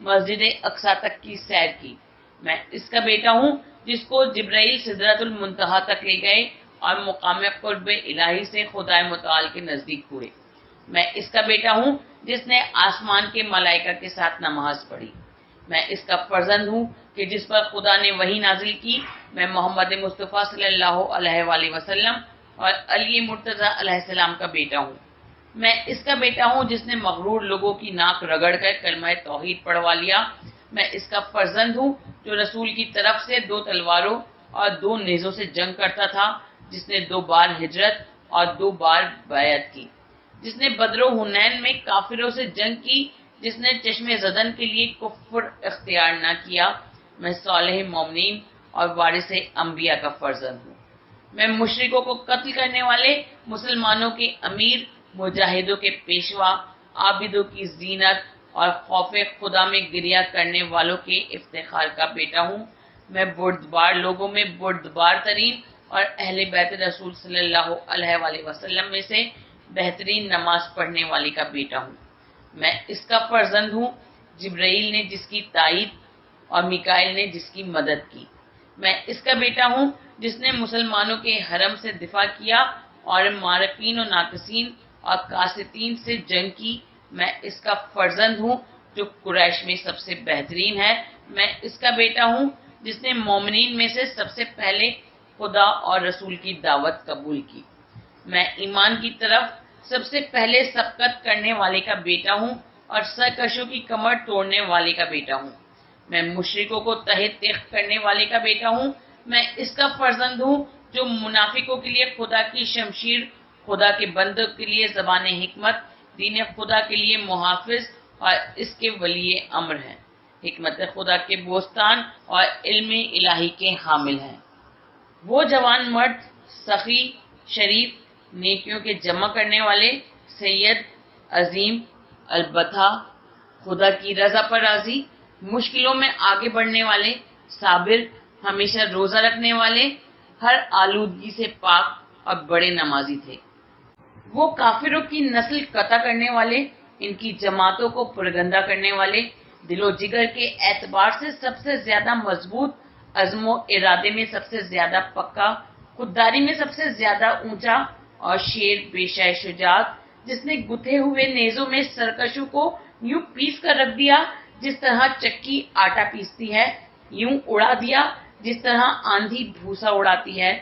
مسجد اقصی تک کی سیر کی۔ میں اس کا بیٹا ہوں جس کو جبرائیل سدرۃ المنتہا تک لے گئے اور مقام قرب الہی سے خدائے متعال کے نزدیک ہوئے۔ میں اس کا بیٹا ہوں جس نے آسمان کے ملائکہ کے ساتھ نماز پڑھی۔ میں اس کا فرزند ہوں کہ جس پر خدا نے وحی نازل کی۔ میں محمد مصطفیٰ صلی اللہ علیہ وآلہ وسلم اور علی مرتضی علیہ السلام کا بیٹا ہوں۔ میں اس کا بیٹا ہوں جس نے مغرور لوگوں کی ناک رگڑ کر کلمہ توحید پڑھوا لیا۔ میں اس کا فرزند ہوں جو رسول کی طرف سے 2 تلواروں اور 2 نیزوں سے جنگ کرتا تھا، جس نے 2 بار ہجرت اور 2 بار بیعت کی، جس نے بدر و حنین میں کافروں سے جنگ کی، جس نے چشم زدن کے لیے کفر اختیار نہ کیا۔ میں صالح مومنین اور وارث انبیاء کا فرزند ہوں۔ میں مشرکوں کو قتل کرنے والے، مسلمانوں کے امیر، مجاہدوں کے پیشوا، عابدوں کی زینت اور خوف خدا میں گریہ کرنے والوں کے افتخار کا بیٹا ہوں۔ میں بردبار لوگوں میں بردبار ترین اور اہل بیت رسول صلی اللہ علیہ وآلہ وسلم میں سے بہترین نماز پڑھنے والے کا بیٹا ہوں۔ میں اس کا فرزند ہوں جبرائیل نے جس کی تائید اور میکائیل نے جس کی مدد کی۔ میں اس کا بیٹا ہوں جس نے مسلمانوں کے حرم سے دفاع کیا اور مارقین و ناقصین اور قاسطین سے جنگ کی۔ میں اس کا فرزند ہوں جو قریش میں سب سے بہترین ہے۔ میں اس کا بیٹا ہوں جس نے مومنین میں سے سب سے پہلے خدا اور رسول کی دعوت قبول کی۔ میں ایمان کی طرف سب سے پہلے سبقت کرنے والے کا بیٹا ہوں اور سرکشوں کی کمر توڑنے والے کا بیٹا ہوں۔ میں مشرکوں کو تہہ تیغ کرنے والے کا بیٹا ہوں۔ میں اس کا فرزند ہوں جو منافقوں کے لیے خدا کی شمشیر، خدا کے بندوں کے لیے زبان حکمت، دین خدا کے لیے محافظ اور اس کے ولی امر ہے، حکمت خدا کے بوستان اور علم الہی کے حامل ہیں۔ وہ جوان مرد، سخی، شریف، نیکیوں کے جمع کرنے والے، سید، عظیم، البتہ خدا کی رضا پر راضی، مشکلوں میں آگے بڑھنے والے، صابر، ہمیشہ روزہ رکھنے والے، ہر آلودگی سے پاک اور بڑے نمازی تھے۔ وہ کافروں کی نسل قطع کرنے والے، ان کی جماعتوں کو پرگندہ کرنے والے، دل و جگر کے اعتبار سے سب سے زیادہ مضبوط، عزم و ارادے میں سب سے زیادہ پکا، خودداری میں سب سے زیادہ اونچا اور شیر پیشہ شجاعت، جس نے گتھے ہوئے نیزوں میں سرکشوں کو یوں پیس کر رکھ دیا جس طرح چکی آٹا پیستی ہے، یوں اڑا دیا جس طرح آندھی بھوسا اڑاتی ہے۔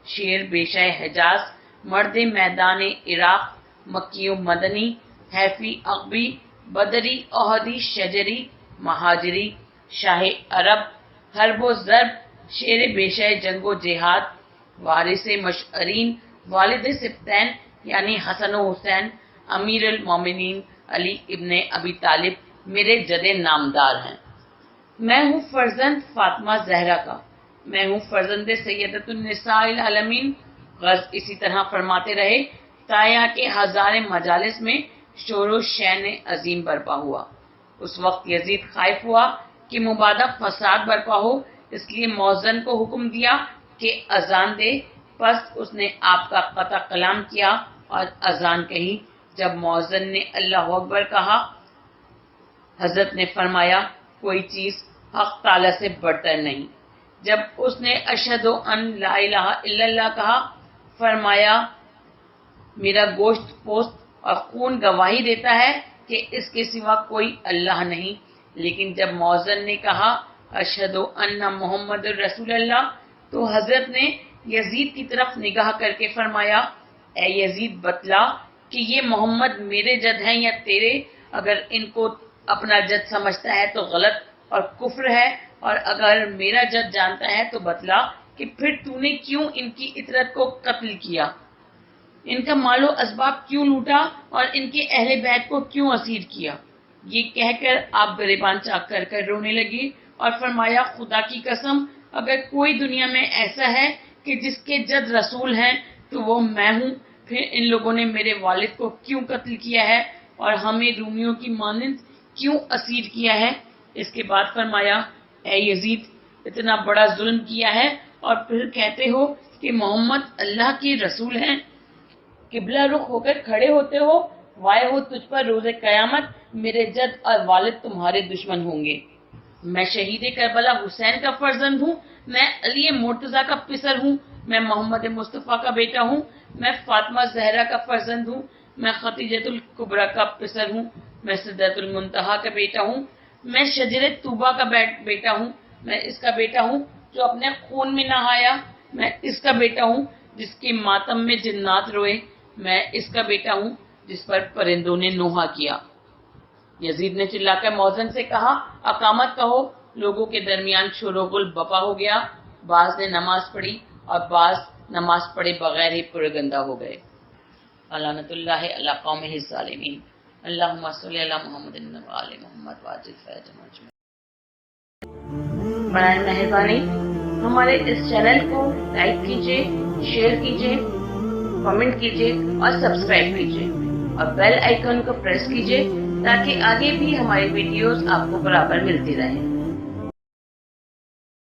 شیر بیشہ حجاز، مرد میدان عراق، مکی و مدنی، حیفی عقبی، بدری احدی شجری، مہاجری، شاہ عرب، حرب و ضرب، شیر بیشہ جنگ و جہاد، وارث مشعرین، والد سبتین یعنی حسن و حسین، امیر المومنین علی ابن ابی طالب میرے جد نامدار ہیں۔ میں ہوں فرزند فاطمہ زہرا کا، میں ہوں فرزند سیدۃ النساء العالمین۔ غرض اسی طرح فرماتے رہے تا یہاں کے ہزار مجالس میں شور و شین عظیم برپا ہوا۔ اس وقت یزید خائف ہوا کہ مبادا فساد برپا ہو، اس لیے مؤذن کو حکم دیا کہ اذان دے۔ پس اس نے آپ کا قطع کلام کیا اور اذان کہی۔ جب مؤذن نے اللہ اکبر کہا، حضرت نے فرمایا کوئی چیز حق تعالی سے برتر نہیں۔ جب اس نے اشہد ان لا الہ الا اللہ کہا، فرمایا میرا گوشت پوست اور خون گواہی دیتا ہے کہ اس کے سوا کوئی اللہ نہیں۔ لیکن جب مؤذن نے کہا اشہد ان محمد رسول اللہ، تو حضرت نے یزید کی طرف نگاہ کر کے فرمایا اے یزید بتلا کہ یہ محمد میرے جد ہیں یا تیرے؟ اگر ان کو اپنا جد سمجھتا ہے تو غلط اور کفر ہے، اور اگر میرا جد جانتا ہے تو بتلا کہ پھر تو نے کیوں ان کی اطرت کو قتل کیا، ان کا مال و اسباب کیوں لوٹا اور ان کے اہل بیت کو کیوں اسیر کیا؟ یہ کہہ کر آپ گریبان چاک کر کر رونے لگی اور فرمایا خدا کی قسم اگر کوئی دنیا میں ایسا ہے کہ جس کے جد رسول ہیں تو وہ میں ہوں۔ پھر ان لوگوں نے میرے والد کو کیوں قتل کیا ہے اور ہمیں رومیوں کی مانند کیوں اسیر کیا ہے؟ اس کے بعد فرمایا اے یزید اتنا بڑا ظلم کیا ہے اور پھر کہتے ہو کہ محمد اللہ کے رسول ہیں، قبلہ رخ ہو کر کھڑے ہوتے ہو، وائے ہو تجھ پر روز قیامت، میرے جد اور والد تمہارے دشمن ہوں گے۔ میں شہید کربلا حسین کا فرزند ہوں، میں علی مرتضیٰ کا پسر ہوں، میں محمد مصطفیٰ کا بیٹا ہوں، میں فاطمہ زہرا کا فرزند ہوں، میں خدیجۃ الکبریٰ کا پسر ہوں، میں سدرۃ المنتہا کا بیٹا ہوں، میں شجر طوبیٰ کا بیٹا ہوں، میں اس کا بیٹا ہوں جو اپنے خون میں نہایا، میں اس کا بیٹا ہوں جس کے ماتم میں جنات روئے، میں اس کا بیٹا ہوں جس پر پرندوں نے نوحہ کیا۔ یزید نے چلا کر موذن سے کہا، اقامت کہو۔ لوگوں کے درمیان شور و غل بپا ہو گیا، بعض نے نماز پڑھی اور بعض نماز پڑھے بغیر ہی پرگندہ ہو گئے۔ لعنت اللہ علی قومہ الظالمین۔ اللہم صلی علی محمد و آل محمد واجل فیض مجمع۔ برائے مہربانی ہمارے اس چینل کو لائک کیجیے، شیئر کیجیے، کمنٹ کیجیے اور سبسکرائب کیجیے اور بیل آئیکن کو پریس کیجیے تاکہ آگے بھی ہماری ویڈیوز آپ کو برابر ملتی رہیں۔